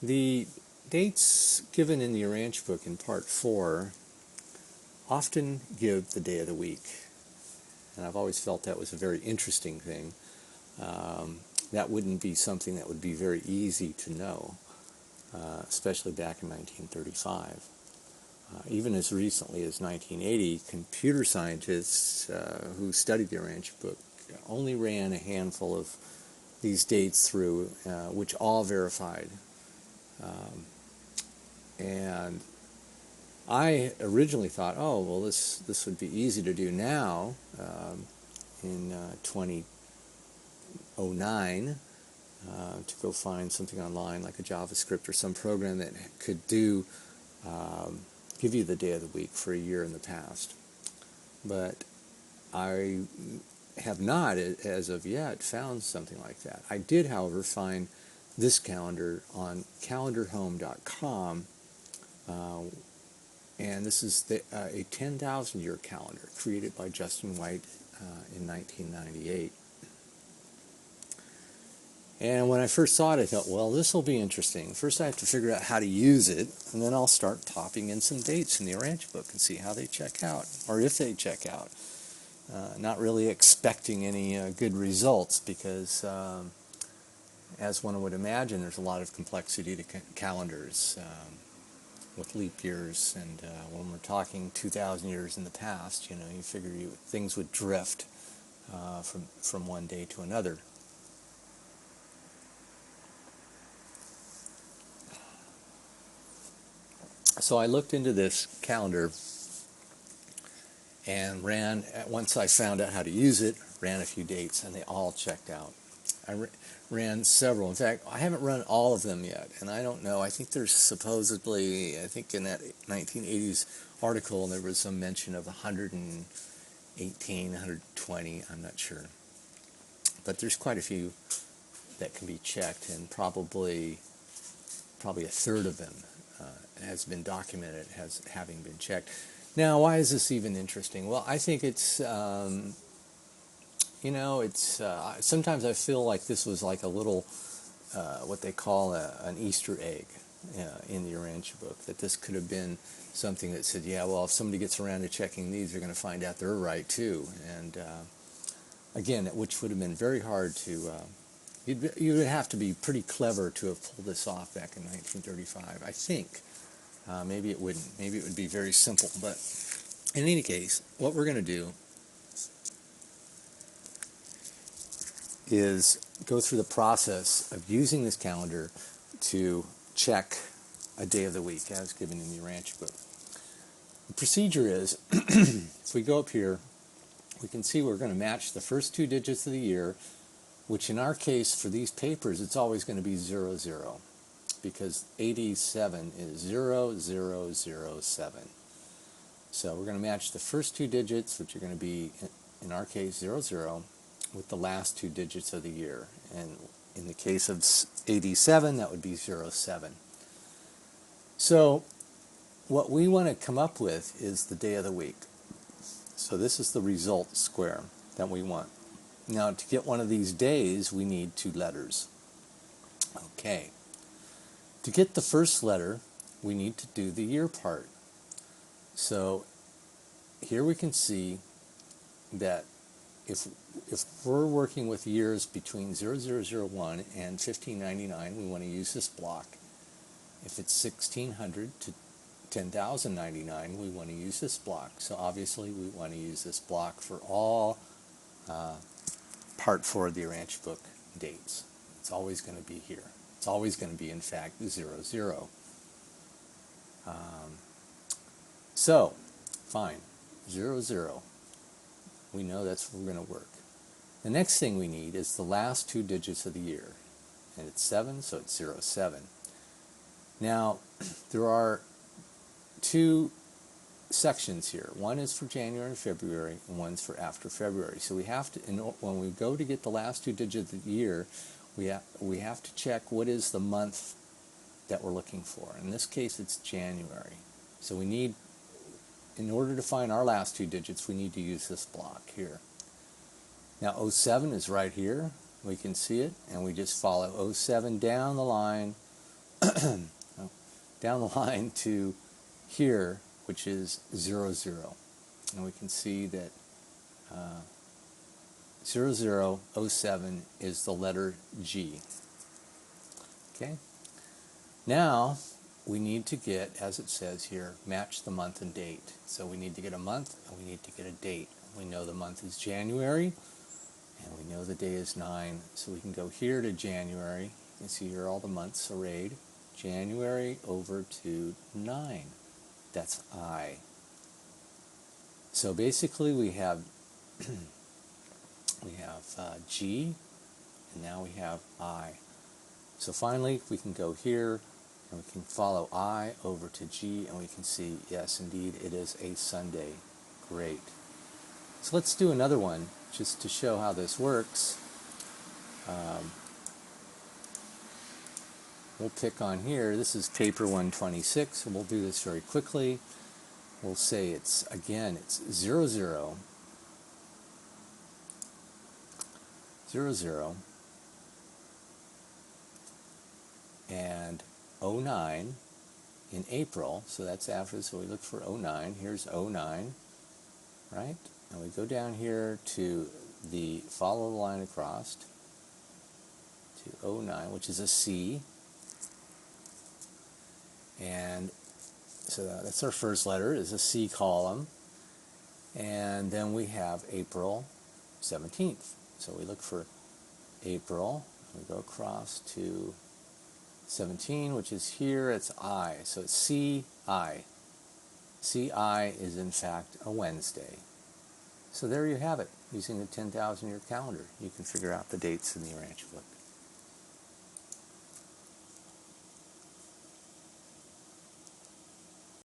The dates given in the Urantia book in Part 4 often give the day of the week, and I've always felt that was a very interesting thing. That wouldn't be something that would be very easy to know, especially back in 1935. Even as recently as 1980, computer scientists who studied the Urantia book only ran a handful of these dates through, which all verified. And I originally thought, oh, well, this would be easy to do now in 2009 to go find something online like a JavaScript or some program that could do give you the day of the week for a year in the past. But I have not, as of yet, found something like that. I did, however, find this calendar on calendarhome.com, and this is a 10,000-year calendar created by Justin White in 1998. And when I first saw it, I thought, well, this will be interesting. First I have to figure out how to use it, and then I'll start topping in some dates in the Urantia book and see how they check out, or if they check out. Not really expecting any good results because, as one would imagine, there's a lot of complexity to calendars with leap years, and when we're talking 2,000 years in the past, you figure things would drift from one day to another. So I looked into this calendar and once I found out how to use it, ran a few dates, and they all checked out. I ran several. In fact, I haven't run all of them yet, and I don't know. I think there's supposedly, I think in that 1980s article, there was some mention of 118, 120, I'm not sure. But there's quite a few that can be checked, and probably a third of them has been documented as having been checked. Now, why is this even interesting? Well, I think it's, sometimes I feel like this was like a little, what they call an Easter egg in the Urantia book, that this could have been something that said, yeah, well, if somebody gets around to checking these, they're going to find out they're right too. And again, which would have been very hard to, you would have to be pretty clever to have pulled this off back in 1935, I think. Maybe it wouldn't. Maybe it would be very simple. But in any case, what we're going to do is go through the process of using this calendar to check a day of the week as given in the Urantia book. The procedure is, if we go up here, we can see we're going to match the first two digits of the year, which in our case for these papers, it's always going to be 00. Because 87 is 0007. So we're going to match the first two digits, which are going to be, in our case, 00, with the last two digits of the year. And in the case of 87, that would be 07. So what we want to come up with is the day of the week. So this is the result square that we want. Now, to get one of these days, we need two letters. Okay. To get the first letter, we need to do the year part. So here we can see that if we're working with years between 0001 and 1599, we want to use this block. If it's 1600 to 10,099, we want to use this block. So obviously we want to use this block for all Part 4 of the Urantia book dates. It's always going to be here. It's always going to be, in fact, 00. So, fine, 00. We know that's where we're going to work. The next thing we need is the last two digits of the year. And it's 7, so it's 07. Now, there are two sections here. One is for January and February, and one's for after February. So we have to, when we go to get the last two digits of the year, we have to check what is the month that we're looking for. In this case, it's January. So we need, in order to find our last two digits, we need to use this block here. Now 07 is right here. We can see it, and we just follow 07 down the line down the line to here, which is 00. And we can see that 0007 is the letter G. Okay? Now, we need to get, as it says here, match the month and date. So we need to get a month and we need to get a date. We know the month is January and we know the day is 9. So we can go here to January. You can see here all the months arrayed. January over to 9. That's I. So basically we have G, and now we have I. So finally we can go here and we can follow I over to G, and we can see, yes, indeed, it is a Sunday. Great. So let's do another one just to show how this works. We'll pick on here. This is paper 126, and we'll do this very quickly. We'll say it's 00, 00, and 09 in April. So that's after, so we look for 09. Here's 09, right? And we go down here to the follow the line across to 09, which is a C. And so that's our first letter, is a C column. And then we have April 17th. So we look for April, and we go across to 17, which is here, it's I. So it's C-I. C-I is in fact a Wednesday. So there you have it. Using the 10,000-year calendar, you can figure out the dates in the Urantia book.